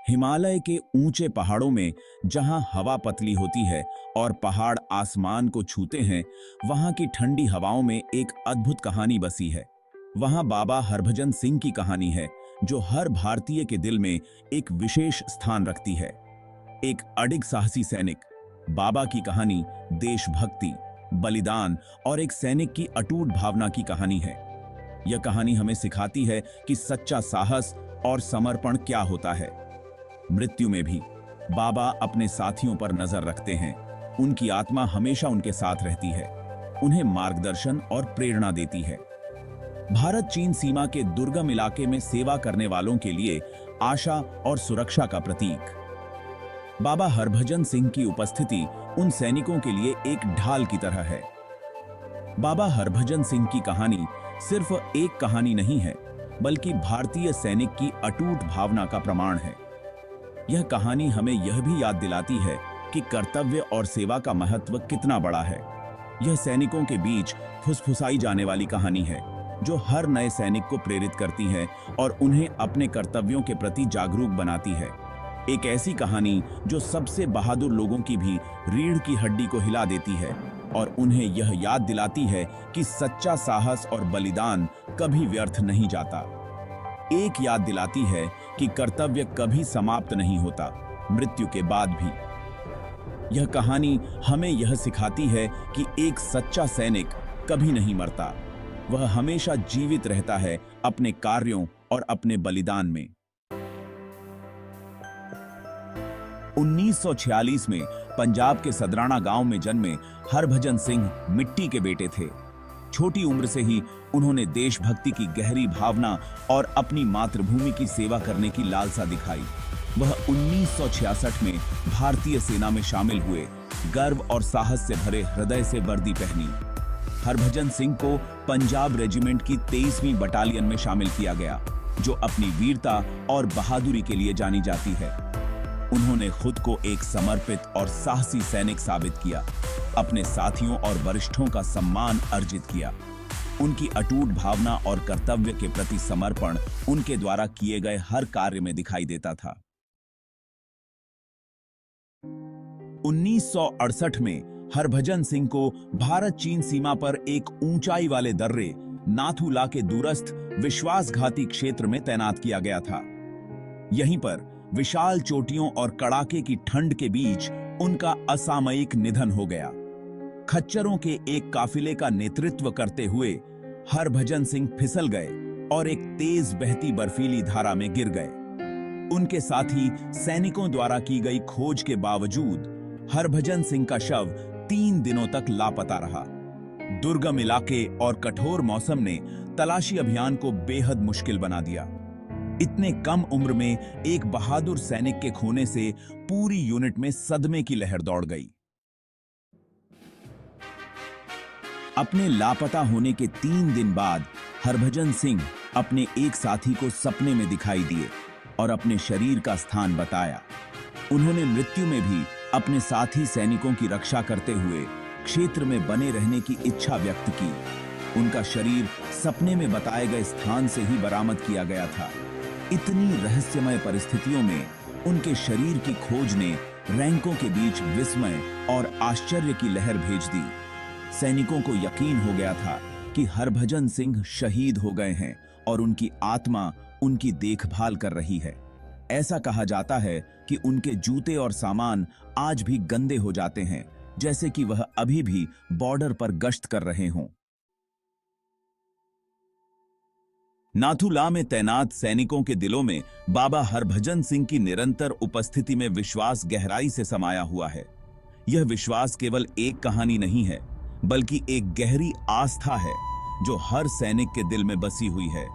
हिमालय के ऊंचे पहाड़ों में जहां हवा पतली होती है और पहाड़ आसमान को छूते हैं, वहां की ठंडी हवाओं में एक अद्भुत कहानी बसी है। वहां बाबा हरभजन सिंह की कहानी है, जो हर भारतीय के दिल में एक विशेष स्थान रखती है। एक अडिग साहसी सैनिक। बाबा की कहानी देशभक्ति, बलिदान और एक सैनिक की अटूट भावना की कहानी है। यह कहानी हमें सिखाती है कि सच्चा साहस और समर्पण क्या होता है। मृत्यु में भी बाबा अपने साथियों पर नजर रखते हैं। उनकी आत्मा हमेशा उनके साथ रहती है, उन्हें मार्गदर्शन और प्रेरणा देती है। भारत चीन सीमा के दुर्गम इलाके में सेवा करने वालों के लिए आशा और सुरक्षा का प्रतीक। बाबा हरभजन सिंह की उपस्थिति उन सैनिकों के लिए एक ढाल की तरह है। बाबा हरभजन सिंह की कहानी सिर्फ एक कहानी नहीं है, बल्कि भारतीय सैनिक की अटूट भावना का प्रमाण है। यह कहानी हमें यह भी याद दिलाती है कि कर्तव्य और सेवा का महत्व कितना बड़ा है। यह सैनिकों के बीच फुसफुसाई जाने वाली कहानी है, जो हर नए सैनिक को प्रेरित करती है और उन्हें अपने कर्तव्यों के प्रति जागरूक बनाती है। एक ऐसी कहानी जो सबसे बहादुर लोगों की भी रीढ़ की हड्डी को हिला देती है और उन्हें यह याद दिलाती है कि सच्चा साहस और बलिदान कभी व्यर्थ नहीं जाता। एक याद दिलाती है कि कर्तव्य कभी समाप्त नहीं होता, मृत्यु के बाद भी। यह कहानी हमें यह सिखाती है कि एक सच्चा सैनिक कभी नहीं मरता, वह हमेशा जीवित रहता है अपने कार्यों और अपने बलिदान में। 1946 में पंजाब के सदराना गांव में जन्मे हरभजन सिंह मिट्टी के बेटे थे। छोटी उम्र से ही उन्होंने देशभक्ति की गहरी भावना और अपनी मातृभूमि की सेवा करने की लालसा दिखाई। वह 1966 में भारतीय सेना में शामिल हुए। गर्व और साहस से भरे हृदय से वर्दी पहनी। हरभजन सिंह को पंजाब रेजिमेंट की 23वीं बटालियन में शामिल किया गया, जो अपनी वीरता और बहादुरी के लिए जानी जाती है। उन्होंने खुद को एक समर्पित और साहसी सैनिक साबित किया, अपने साथियों और वरिष्ठों का सम्मान अर्जित किया। उनकी अटूट भावना और कर्तव्य के प्रति समर्पण उनके द्वारा किए गए हर कार्य में दिखाई देता था। 1968 में हरभजन सिंह को भारत चीन सीमा पर एक ऊंचाई वाले दर्रे नाथू ला के दूरस्थ विश्वासघाती क्षेत्र में तैनात किया गया था। यहीं पर विशाल चोटियों और कड़ाके की ठंड के बीच उनका असामयिक निधन हो गया। खच्चरों के एक काफिले का नेतृत्व करते हुए हरभजन सिंह फिसल गए और एक तेज बहती बर्फीली धारा में गिर गए। उनके साथी सैनिकों द्वारा की गई खोज के बावजूद हरभजन सिंह का शव 3 दिनों तक लापता रहा। दुर्गम इलाके और कठोर मौसम ने तलाशी अभियान को बेहद मुश्किल बना दिया। इतने कम उम्र में एक बहादुर सैनिक के खोने से पूरी यूनिट में सदमे की लहर दौड़ गई। अपने लापता होने के 3 दिन बाद हरभजन सिंह अपने एक साथी को सपने में दिखाई दिए और अपने शरीर का स्थान बताया। उन्होंने मृत्यु में भी अपने साथी सैनिकों की रक्षा करते हुए क्षेत्र में बने रहने की इच्छा व्यक्त की। उनका शरीर सपने में बताए गए स्थान से ही बरामद किया गया था। इतनी रहस्यमय परिस्थितियों में उनके शरीर की खोज ने रैंकों के बीच विस्मय और आश्चर्य की लहर भेज दी। सैनिकों को यकीन हो गया था कि हरभजन सिंह शहीद हो गए हैं और उनकी आत्मा उनकी देखभाल कर रही है। ऐसा कहा जाता है कि उनके जूते और सामान आज भी गंदे हो जाते हैं, जैसे कि वह अभी भी बॉर्डर पर गश्त कर रहे हों। नाथूला में तैनात सैनिकों के दिलों में बाबा हरभजन सिंह की निरंतर उपस्थिति में विश्वास गहराई से समाया हुआ है। यह विश्वास केवल एक कहानी नहीं है, बल्कि एक गहरी आस्था है जो हर सैनिक के दिल में बसी हुई है।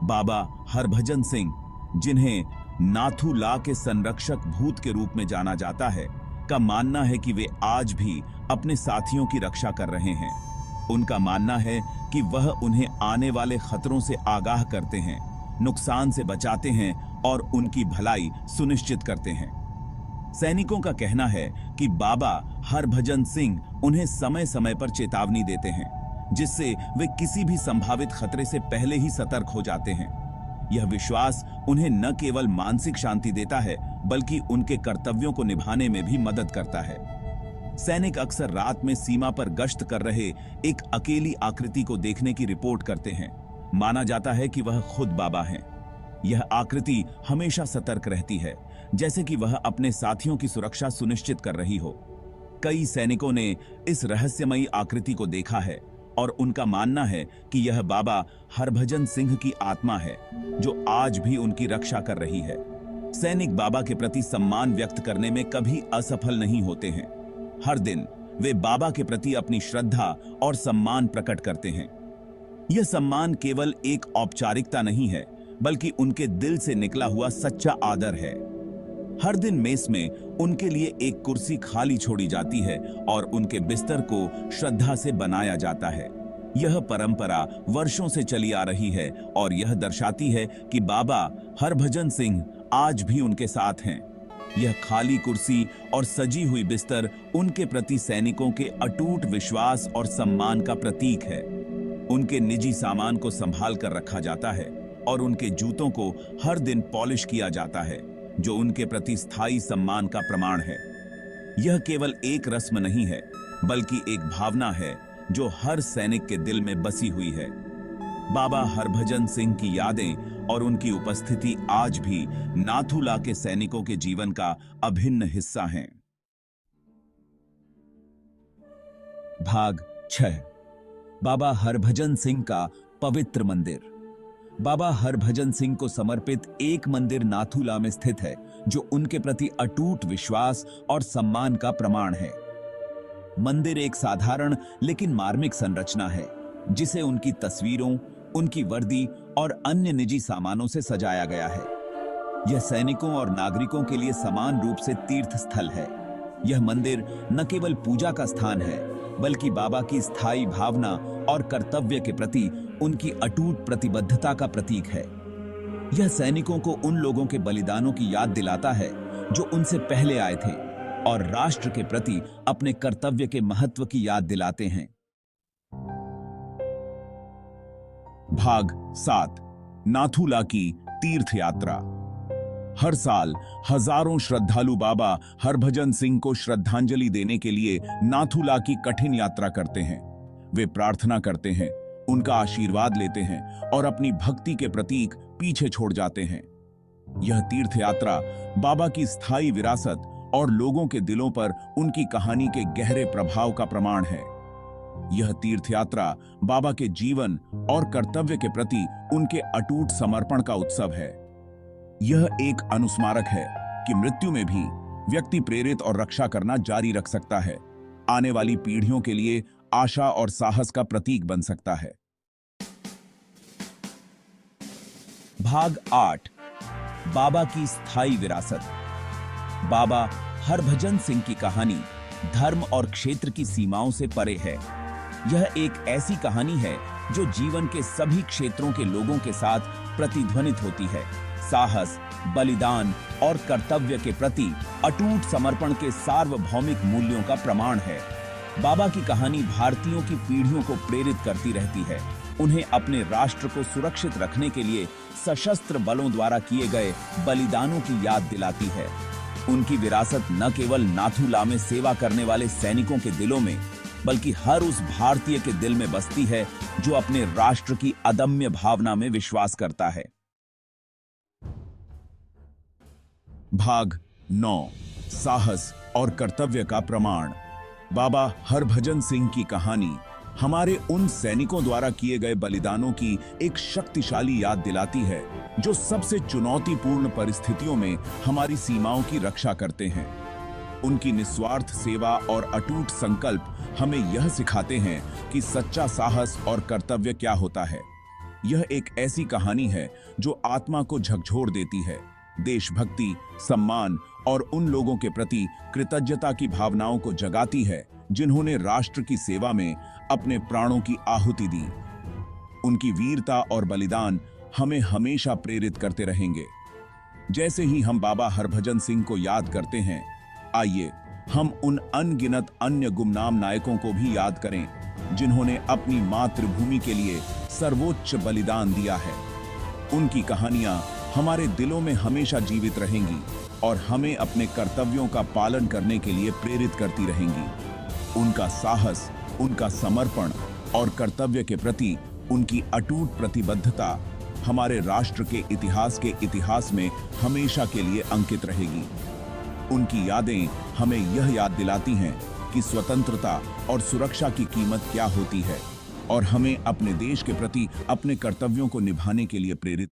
बाबा हरभजन सिंह, जिन्हें नाथूला के संरक्षक भूत के रूप में जाना जाता है, का मानना है कि वे आज भी अपने साथियों की रक्षा कर रहे हैं। उनका मानना है कि वह उन्हें आने वाले खतरों से आगाह करते हैं, नुकसान से बचाते हैं और उनकी भलाई सुनिश्चित करते हैं। सैनिकों का कहना है कि बाबा हरभजन सिंह उन्हें समय समय पर चेतावनी देते हैं, जिससे वे किसी भी संभावित खतरे से पहले ही सतर्क हो जाते हैं। यह विश्वास उन्हें न केवल मानसिक शांति देता है बल्कि उनके कर्तव्यों को निभाने में भी मदद करता है। सैनिक अक्सर रात में सीमा पर गश्त कर रहे एक अकेली आकृति को देखने की रिपोर्ट करते हैं। माना जाता है कि वह खुद बाबा हैं। यह आकृति हमेशा सतर्क रहती है, जैसे कि वह अपने साथियों की सुरक्षा सुनिश्चित कर रही हो। कई सैनिकों ने इस रहस्यमयी आकृति को देखा है और उनका मानना है कि यह बाबा हरभजन सिंह की आत्मा है, जो आज भी उनकी रक्षा कर रही है। सैनिक बाबा के प्रति सम्मान व्यक्त करने में कभी असफल नहीं होते हैं। हर दिन वे बाबा के प्रति अपनी श्रद्धा और सम्मान प्रकट करते हैं। यह सम्मान केवल एक औपचारिकता नहीं है, बल्कि उनके दिल से निकला हुआ सच्चा आदर है। हर दिन मेस में उनके लिए एक कुर्सी खाली छोड़ी जाती है और उनके बिस्तर को श्रद्धा से बनाया जाता है। यह परंपरा वर्षों से चली आ रही है और यह दर्शाती है कि बाबा हरभजन सिंह आज भी उनके साथ हैं। यह खाली कुर्सी और सजी हुई बिस्तर उनके प्रति सैनिकों के अटूट विश्वास और सम्मान का प्रतीक है। उनके निजी सामान को संभाल कर रखा जाता है और उनके जूतों को हर दिन पॉलिश किया जाता है, जो उनके प्रति स्थायी सम्मान का प्रमाण है। यह केवल एक रस्म नहीं है, बल्कि एक भावना है जो हर सैनिक के दिल में बसी हुई है। बाबा हरभजन सिंह की यादें और उनकी उपस्थिति आज भी नाथुला के सैनिकों के जीवन का अभिन्न हिस्सा हैं। भाग 6। बाबा हरभजन सिंह का पवित्र मंदिर। बाबा हरभजन सिंह को समर्पित एक मंदिर नाथुला में स्थित है, जो उनके प्रति अटूट विश्वास और सम्मान का प्रमाण है। मंदिर एक साधारण लेकिन मार्मिक संरचना है, जिसे उनकी तस्वीरों, उनकी वर्दी और अन्य निजी सामानों से सजाया गया है। यह सैनिकों और नागरिकों के लिए समान रूप से तीर्थ स्थल है। यह मंदिर न केवल पूजा का स्थान है, बल्कि बाबा की स्थायी भावना और कर्तव्य के प्रति उनकी अटूट प्रतिबद्धता का प्रतीक है। यह सैनिकों को उन लोगों के बलिदानों की याद दिलाता है जो उनसे पहले आए थे, और राष्ट्र के प्रति अपने कर्तव्य के महत्व की याद दिलाते हैं। भाग 7। नाथुला की तीर्थ यात्रा। हर साल हजारों श्रद्धालु बाबा हरभजन सिंह को श्रद्धांजलि देने के लिए नाथुला की कठिन यात्रा करते हैं। वे प्रार्थना करते हैं, उनका आशीर्वाद लेते हैं और अपनी भक्ति के प्रतीक पीछे छोड़ जाते हैं। यह तीर्थ यात्रा बाबा की स्थायी विरासत और लोगों के दिलों पर उनकी कहानी के गहरे प्रभाव का प्रमाण है। यह तीर्थ यात्रा बाबा के जीवन और कर्तव्य के प्रति उनके अटूट समर्पण का उत्सव है। यह एक अनुस्मारक है कि मृत्यु में भी व्यक्ति प्रेरित और रक्षा करना जारी रख सकता है, आने वाली पीढ़ियों के लिए आशा और साहस का प्रतीक बन सकता है। भाग 8। बाबा की स्थायी विरासत। बाबा हरभजन सिंह की कहानी धर्म और क्षेत्र की सीमाओं से परे है। यह एक ऐसी कहानी है जो जीवन के सभी क्षेत्रों के लोगों के साथ प्रतिध्वनित होती है। साहस, बलिदान और कर्तव्य के प्रति अटूट समर्पण के सार्वभौमिक मूल्यों का प्रमाण है। बाबा की कहानी भारतीयों की पीढ़ियों को प्रेरित करती रहती है, उन्हें अपने राष्ट्र को सुरक्षित रखने के लिए सशस्त्र बलों द्वारा किए गए बलिदानों की याद दिलाती है। उनकी विरासत न केवल नाथुला में सेवा करने वाले सैनिकों के दिलों में, बल्कि हर उस भारतीय के दिल में बसती है जो अपने राष्ट्र की अदम्य भावना में विश्वास करता है। भाग 9। साहस और कर्तव्य का प्रमाण। बाबा हरभजन सिंह की कहानी हमारे उन सैनिकों द्वारा किए गए बलिदानों की एक शक्तिशाली याद दिलाती है जो सबसे चुनौतीपूर्ण परिस्थितियों में हमारी सीमाओं की रक्षा करते हैं। उनकी निस्वार्थ सेवा और अटूट संकल्प हमें यह सिखाते हैं कि सच्चा साहस और कर्तव्य क्या होता है। यह एक ऐसी कहानी है जो आत्मा को झकझोर देती है, देशभक्ति, सम्मान और उन लोगों के प्रति कृतज्ञता की भावनाओं को जगाती है जिन्होंने राष्ट्र की सेवा में अपने प्राणों की आहुति दी। उनकी वीरता और बलिदान हमें हमेशा प्रेरित करते रहेंगे। जैसे ही हम बाबा हरभजन सिंह को याद करते हैं, आइए हम उन अनगिनत अन्य गुमनाम नायकों को भी याद करें जिन्होंने अपनी मातृभूमि के लिए सर्वोच्च बलिदान दिया है। उनकी कहानियां हमारे दिलों में हमेशा जीवित रहेंगी और हमें अपने कर्तव्यों का पालन करने के लिए प्रेरित करती रहेंगी। उनका साहस, उनका समर्पण और कर्तव्य के प्रति उनकी अटूट प्रतिबद्धता हमारे राष्ट्र के इतिहास में हमेशा के लिए अंकित रहेगी। उनकी यादें हमें यह याद दिलाती हैं कि स्वतंत्रता और सुरक्षा की कीमत क्या होती है और हमें अपने देश के प्रति अपने कर्तव्यों को निभाने के लिए प्रेरित